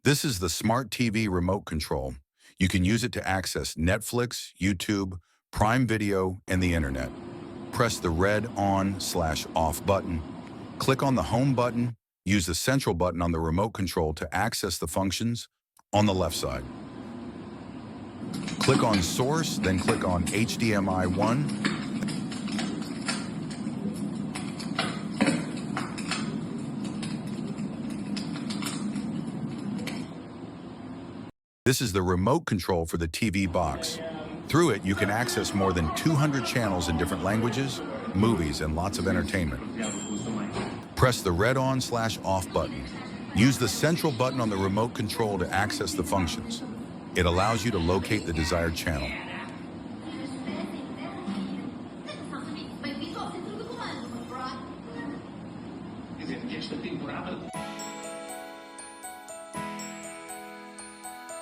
This is the Smart TV remote control. You can use it to access Netflix, YouTube, Prime Video, and the internet. Press the red on/off button. Click on the home button. Use the central button on the remote control to access the functions on the left side. Click on source, then click on HDMI 1. This is the remote control for the TV box. Through it, you can access more than 200 channels in different languages, movies, and lots of entertainment. Press the red on/off button. Use the central button on the remote control to access the functions. It allows you to locate the desired channel.